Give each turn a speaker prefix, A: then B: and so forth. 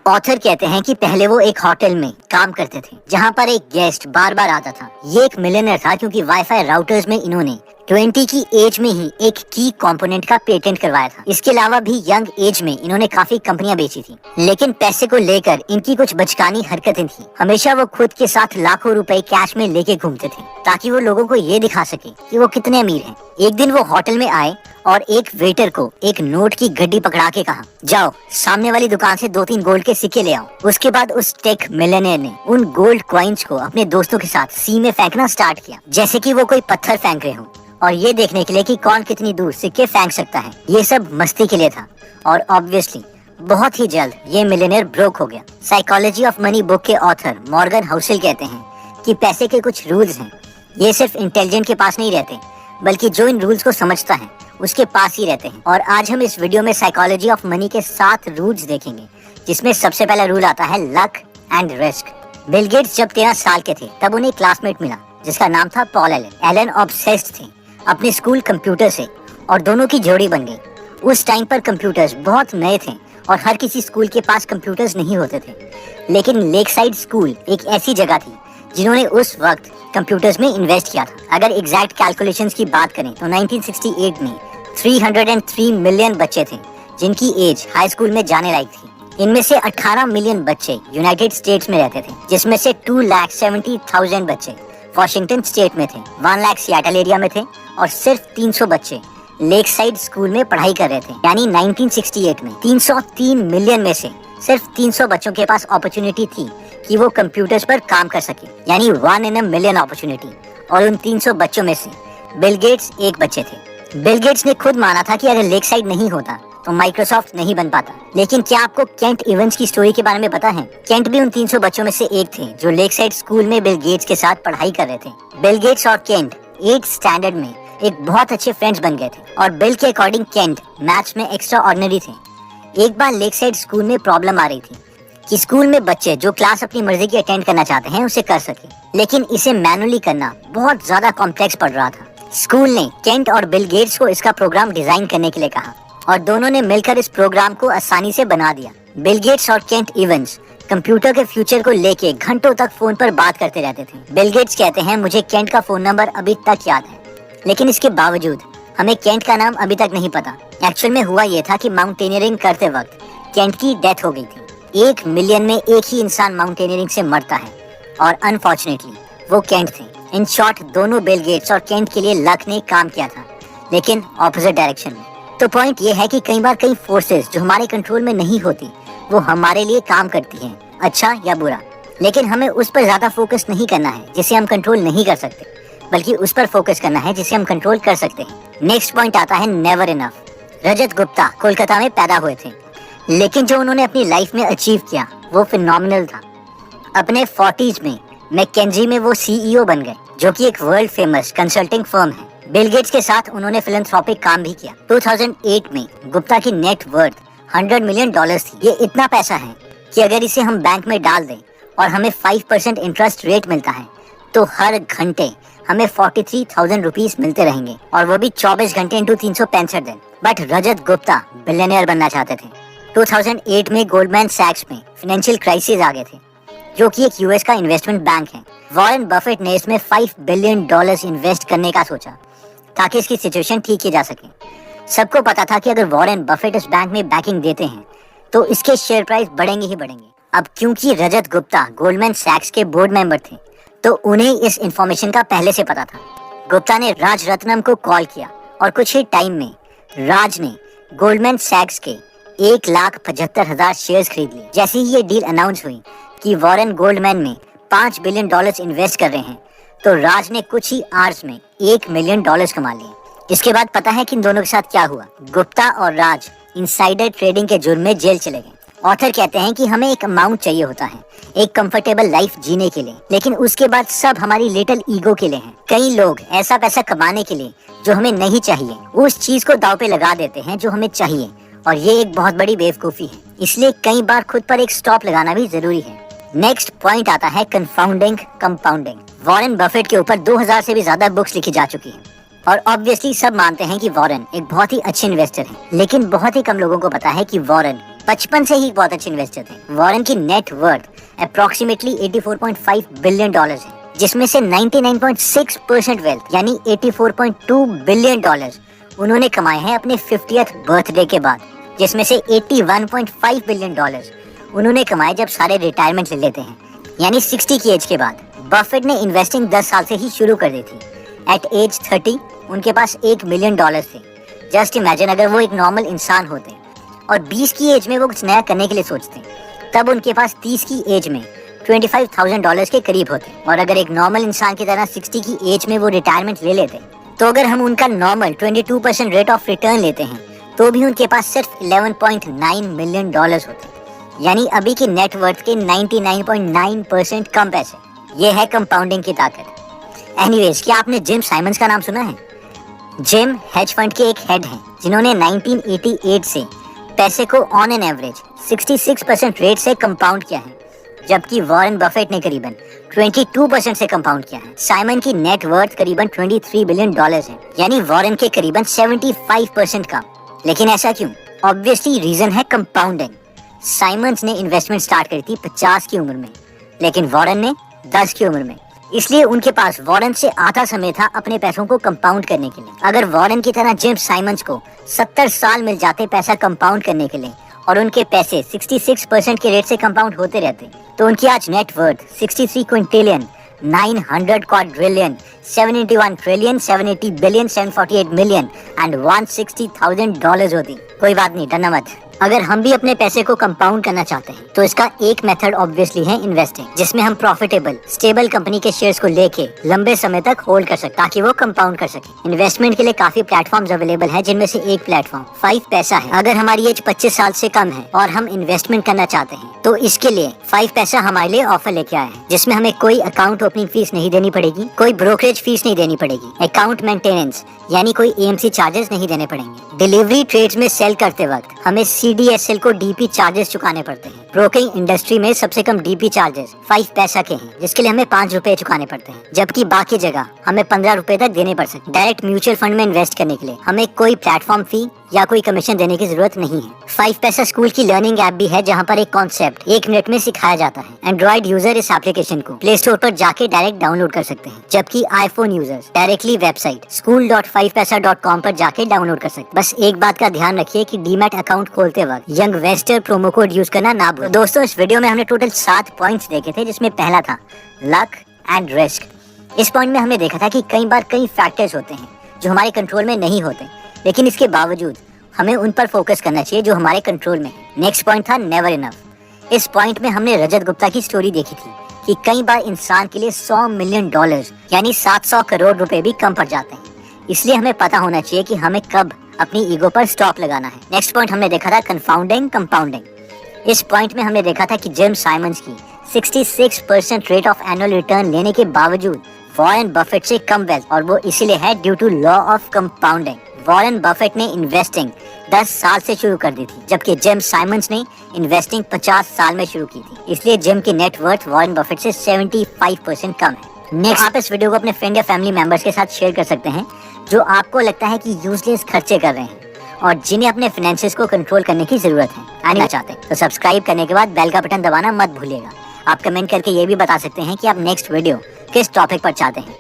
A: Author कहते हैं कि पहले वो एक होटल में काम करते थे जहां पर एक गेस्ट बार बार आता था। ये एक मिलियनर था क्योंकि वाईफाई राउटर्स में इन्होंने 20 की एज में ही एक की कंपोनेंट का पेटेंट करवाया था। इसके अलावा भी यंग एज में इन्होंने काफी कंपनियां बेची थी, लेकिन पैसे को लेकर इनकी कुछ बचकानी हरकतें थी। हमेशा वो खुद के साथ लाखों रुपए कैश में लेके घूमते थे ताकि वो लोगों को ये दिखा सके कि वो कितने अमीर हैं। एक दिन वो होटल में आए और एक वेटर को एक नोट की गड्डी पकड़ा के कहा, जाओ सामने वाली दुकान से 2-3 गोल्ड के सिक्के ले आओ। उसके बाद उस टेक मिलियनेयर ने उन गोल्ड कॉइन्स को अपने दोस्तों के साथ सी में फेंकना स्टार्ट किया, जैसे कि वो कोई पत्थर फेंक रहे हो, और ये देखने के लिए कि कौन कितनी दूर सिक्के फेंक सकता है। ये सब मस्ती के लिए था और ऑब्वियसली बहुत ही जल्द ये मिलियनेयर ब्रोक हो गया। साइकोलॉजी ऑफ मनी बुक के ऑथर मॉर्गन हाउसेल कहते हैं कि पैसे के कुछ रूल्स हैं, ये सिर्फ इंटेलिजेंट के पास नहीं रहते बल्कि जो इन रूल्स को समझता है उसके पास ही रहते हैं। और आज हम इस वीडियो में साइकोलॉजी ऑफ मनी के 7 रूल्स देखेंगे, जिसमें सबसे पहला रूल आता है luck and risk. Bill Gates जब 13 साल के थे तब उन्हें क्लासमेट मिला जिसका नाम था पॉल एलन। एलन ऑब्सेस्ड थे अपने स्कूल कंप्यूटर से और दोनों की जोड़ी बन गई। उस टाइम पर कंप्यूटर्स बहुत नए थे और हर किसी स्कूल के पास कंप्यूटर्स नहीं होते थे, लेकिन लेक साइड स्कूल एक ऐसी जगह थी जिन्होंने उस वक्त कंप्यूटर्स में इन्वेस्ट किया था। अगर एग्जैक्ट कैलकुलेशंस की बात करें तो 1968 में 303 मिलियन बच्चे थे जिनकी एज हाई स्कूल में जाने लायक थी। इनमें से 18 मिलियन बच्चे यूनाइटेड स्टेट्स में रहते थे, जिसमें से 2,70,000 बच्चे वॉशिंगटन स्टेट में थे, 1 लाख सियाटल एरिया में थे और सिर्फ 300 बच्चे लेक साइड स्कूल में पढ़ाई कर रहे थे। यानी 1968 में 303 मिलियन में से सिर्फ 300 बच्चों के पास अपॉर्चुनिटी थी कि वो कंप्यूटर्स पर काम कर सके, यानी 1 in a million अपॉर्चुनिटी। और उन 300 बच्चों में से बिल गेट्स एक बच्चे थे। बिल गेट्स ने खुद माना था कि अगर लेक साइड नहीं होता तो माइक्रोसॉफ्ट नहीं बन पाता। लेकिन क्या आपको केंट इवेंट्स की स्टोरी के बारे में पता है? केंट भी उन 300 बच्चों में से एक थे जो लेक साइड स्कूल में बिल गेट्स के साथ पढ़ाई कर रहे थे। बिल गेट्स और केंट 8th स्टैंडर्ड में एक बहुत अच्छे फ्रेंड्स बन गए थे और बिल के अकॉर्डिंग केंट मैथ्स में एक्स्ट्रा ऑर्डिनरी थे। एक बार लेक साइड स्कूल में प्रॉब्लम आ रही थी कि स्कूल में बच्चे जो क्लास अपनी मर्जी की अटेंड करना चाहते हैं उसे कर सके, लेकिन इसे मैनुअली करना बहुत ज्यादा कॉम्प्लेक्स पड़ रहा था। स्कूल ने केंट और बिल गेट्स को इसका प्रोग्राम डिजाइन करने के लिए कहा और दोनों ने मिलकर इस प्रोग्राम को आसानी से बना दिया। बिल गेट्स और केंट इवेंट्स कंप्यूटर के फ्यूचर को लेके घंटों तक फोन पर बात करते रहते थे। बिल गेट्स कहते हैं, मुझे केंट का फोन नंबर अभी तक याद है, लेकिन इसके बावजूद हमें केंट का नाम अभी तक नहीं पता। एक्चुअल में हुआ ये था कि माउंटेनियरिंग करते वक्त केंट की डेथ हो गई थी। 1 मिलियन में एक ही इंसान माउंटेनियरिंग से मरता है और अनफॉर्चुनेटली वो केंट थे। इन शॉर्ट दोनों बिल गेट्स और केंट के लिए लक ने काम किया था, लेकिन ऑपोजिट डायरेक्शन में। तो पॉइंट ये है कि कई बार कई फोर्सेस जो हमारे कंट्रोल में नहीं होती वो हमारे लिए काम करती हैं, अच्छा या बुरा, लेकिन हमें उस पर ज्यादा फोकस नहीं करना है जिसे हम कंट्रोल नहीं कर सकते, बल्कि उस पर फोकस करना है जिसे हम कंट्रोल कर सकते हैं। नेक्स्ट पॉइंट आता है नेवर इनफ। रजत गुप्ता कोलकाता में पैदा हुए थे, लेकिन जो उन्होंने अपनी लाइफ में अचीव किया वो फिनोमिनल था। अपने 40s में मैकेंजी में वो CEO बन गए, जो कि एक वर्ल्ड फेमस कंसल्टिंग फर्म है। बिल गेट्स के साथ उन्होंने फिलैंथ्रोपिक काम भी किया। 2008 में गुप्ता की नेट वर्थ $100 मिलियन थी। ये इतना पैसा है कि अगर इसे हम बैंक में डाल दें और हमें 5% इंटरेस्ट रेट मिलता है तो हर घंटे हमें 43,000 रुपीस मिलते रहेंगे, और वो भी 24 घंटे इंटू 365 दिन। बट रजत गुप्ता बिलियनियर बनना चाहते थे। 2008 में गोल्डमैन सैक्स में फाइनेंशियल क्राइसिस आ गए थे, जो कि एक US का इन्वेस्टमेंट बैंक है। वॉरेन बफेट ने इसमें $5 बिलियन इन्वेस्ट करने का सोचा ताकि इसकी सिचुएशन ठीक की जा सके। सबको पता था कि अगर वॉरेन बफेट इस बैंक में बैकिंग देते हैं तो इसके शेयर प्राइस बढ़ेंगे ही बढ़ेंगे। अब क्योंकि रजत गुप्ता गोल्डमैन सैक्स के बोर्ड मेंबर थे तो उन्हें इस इंफॉर्मेशन का पहले से पता था। गुप्ता ने राज रत्नम को कॉल किया और कुछ ही टाइम में राज ने गोल्डमैन सैक्स के 1,75,000 शेयर्स खरीद लिए। जैसे ही ये डील अनाउंस हुई कि वॉरेन गोल्डमैन में $5 बिलियन इन्वेस्ट कर रहे हैं तो राज ने कुछ ही आवर्स में $1 मिलियन कमा लिए। इसके बाद पता है कि इन दोनों के साथ क्या हुआ? गुप्ता और राज इनसाइडर ट्रेडिंग के जुर्म में जेल चले गए। ऑथर कहते हैं कि हमें एक अमाउंट चाहिए होता है एक कंफर्टेबल लाइफ जीने के लिए, लेकिन उसके बाद सब हमारी लिटिल ईगो के लिए है। कई लोग ऐसा पैसा कमाने के लिए जो हमें नहीं चाहिए उस चीज को दांव पे लगा देते हैं जो हमें चाहिए, और ये एक बहुत बड़ी बेवकूफी है। इसलिए कई बार खुद पर एक स्टॉप लगाना भी जरूरी है। नेक्स्ट पॉइंट आता है कंफाउंडिंग कंपाउंडिंग। वॉरेन बफेट के ऊपर 2000 से भी ज्यादा बुक्स लिखी जा चुकी हैं और ऑब्वियसली सब मानते हैं कि वॉरेन एक बहुत ही अच्छे इन्वेस्टर हैं, लेकिन बहुत ही कम लोगों को पता है कि वॉरेन बचपन से ही बहुत अच्छे इन्वेस्टर थे। वॉरेन की नेट वर्थ अप्रोक्सीमेटली $84.5 बिलियन है, जिसमें से 99.6% वेल्थ यानी $84.2 बिलियन उन्होंने कमाए हैं अपने 50th बर्थडे के बाद, जिसमें से $81.5 बिलियन उन्होंने कमाए जब सारे रिटायरमेंट ले लेते हैं यानी 60 की एज के बाद। बफेट ने इन्वेस्टिंग 10 साल से ही शुरू कर दी थी। एट एज 30 उनके पास $1 मिलियन थे। जस्ट इमेजिन अगर वो एक नॉर्मल इंसान होते और 20 की एज में वो कुछ नया करने के लिए सोचते, तब उनके पास 30 की एज में $25,000 के करीब होते। और अगर एक नॉर्मल इंसान की तरह 60 की एज में वो रिटायरमेंट ले लेते, तो अगर हम उनका नॉर्मल 22% रेट ऑफ रिटर्न लेते हैं तो भी उनके पास सिर्फ $11.9 मिलियन होते, यानी अभी की नेट वर्थ के 99.9% कम पैसे। ये है कंपाउंडिंग की ताकत। एनीवेज, क्या आपने जिम साइमंस का नाम सुना है? जिम हेज फंड के एक हेड हैं जिन्होंने 1988 से पैसे को ऑन एन एवरेज 66% रेट से कंपाउंड किया है, जबकि वॉरेन बफेट ने करीबन 22% से कंपाउंड किया है। साइमन की नेट वर्थ करीबन $23 बिलियन है, यानी वॉरेन के करीबन 75% का। लेकिन ऐसा क्यों? ऑब्वियसली रीजन है कंपाउंडिंग। साइमंस ने इन्वेस्टमेंट स्टार्ट करी थी 50 की उम्र में, लेकिन वॉरेन ने 10 की उम्र में। इसलिए उनके पास वॉरेन से आधा समय था अपने पैसों को कंपाउंड करने के लिए। अगर वॉरेन की तरह जिम साइमंस को 70 साल मिल जाते पैसा कंपाउंड करने के लिए और उनके पैसे 66% के रेट से कंपाउंड होते रहते, तो उनकी आज net worth 63 Quintillion 900 quadrillion 781 trillion 780 billion 748 million and $160,000 होती। कोई बात नहीं, डरना मत। अगर हम भी अपने पैसे को कंपाउंड करना चाहते हैं तो इसका एक मेथड ऑब्वियसली है इन्वेस्टिंग, जिसमें हम प्रॉफिटेबल स्टेबल कंपनी के शेयर्स को लेके लंबे समय तक होल्ड कर सकते ताकि वो कंपाउंड कर सके। इन्वेस्टमेंट के लिए काफी प्लेटफॉर्म्स अवेलेबल हैं, जिनमें से एक प्लेटफॉर्म 5 पैसा है। अगर हमारी एज 25 साल से कम है और हम इन्वेस्टमेंट करना चाहते हैं तो इसके लिए 5 पैसा हमारे लिए ऑफर लेके आया है, जिसमें हमें कोई अकाउंट ओपनिंग फीस नहीं देनी पड़ेगी, कोई ब्रोकरेज फीस नहीं देनी पड़ेगी, अकाउंट मेंटेनेंस यानी कोई AMC चार्जेस नहीं देने पड़ेंगे। डिलीवरी ट्रेड्स में सेल करते वक्त हमें CDSL को DP चार्जेस चुकाने पड़ते हैं। ब्रोकिंग इंडस्ट्री में सबसे कम DP चार्जेस 5 पैसा के हैं, जिसके लिए हमें ₹5 चुकाने पड़ते हैं, जबकि बाकी जगह हमें ₹15 तक देने पड़ सकते हैं। डायरेक्ट म्यूचुअल फंड में इन्वेस्ट करने के लिए हमें कोई प्लेटफॉर्म फी या कोई कमीशन देने की जरूरत नहीं है। 5 पैसा स्कूल की लर्निंग ऐप भी है, जहां पर एक कॉन्सेप्ट 1 मिनट में सिखाया जाता है। एंड्रॉइड यूजर इस एप्लीकेशन को प्ले स्टोर पर जाके डायरेक्ट डाउनलोड कर सकते हैं, जबकि iPhone users directly website school.5paisa.com पर जाके डाउनलोड कर सकते हैं। बस एक बात का ध्यान रखिए कि डीमैट अकाउंट खोलते वक्त young Wester promo code use करना ना भूलें। दोस्तों, इस वीडियो में हमने टोटल 7 पॉइंट्स देखे थे, जिसमें पहला था लक एंड रिस्क। इस पॉइंट में हमने देखा था कि कई बार कई फैक्टर्स होते हैं जो हमारे कंट्रोल में नहीं होते, लेकिन इसके बावजूद हमें उन पर फोकस करना चाहिए जो हमारे कंट्रोल में है। नेक्स्ट पॉइंट था नेवर इनफ। इस पॉइंट में हमने रजत गुप्ता की स्टोरी देखी थी कि कई बार इंसान के लिए $100 मिलियन यानी 700 करोड़ रुपए भी कम पड़ जाते हैं। इसलिए हमें पता होना चाहिए कि हमें कब अपनी ईगो पर स्टॉप लगाना है। नेक्स्ट पॉइंट हमने देखा था कंफाउंडिंग कंपाउंडिंग। इस पॉइंट में हमने देखा था कि जिम साइमंस की 66% रेट ऑफ एनुअल रिटर्न लेने के बावजूद वॉरेन बफेट से कम वेल्थ, और वो इसीलिए है due to law of compounding. Warren Buffett ने इन्वेस्टिंग 10 साल से शुरू कर दी थी, जबकि जिम साइमंस ने इन्वेस्टिंग 50 साल में शुरू की थी। इसलिए जिम की नेट वर्थ वॉरेन बफेट से 75% कम है। नेक्स्ट, आप इस वीडियो को अपने फ्रेंड या फैमिली मेंबर्स के साथ शेयर कर सकते हैं जो आपको लगता है कि यूजलेस खर्चे कर रहे हैं और जिन्हें अपने फाइनेंसेस को कंट्रोल करने की जरूरत है आना चाहते हैं। तो सब्सक्राइब करने के बाद बेल का बटन दबाना मत भूलिएगा। आप कमेंट करके ये भी बता सकते हैं कि आप नेक्स्ट वीडियो किस टॉपिक पर चाहते हैं।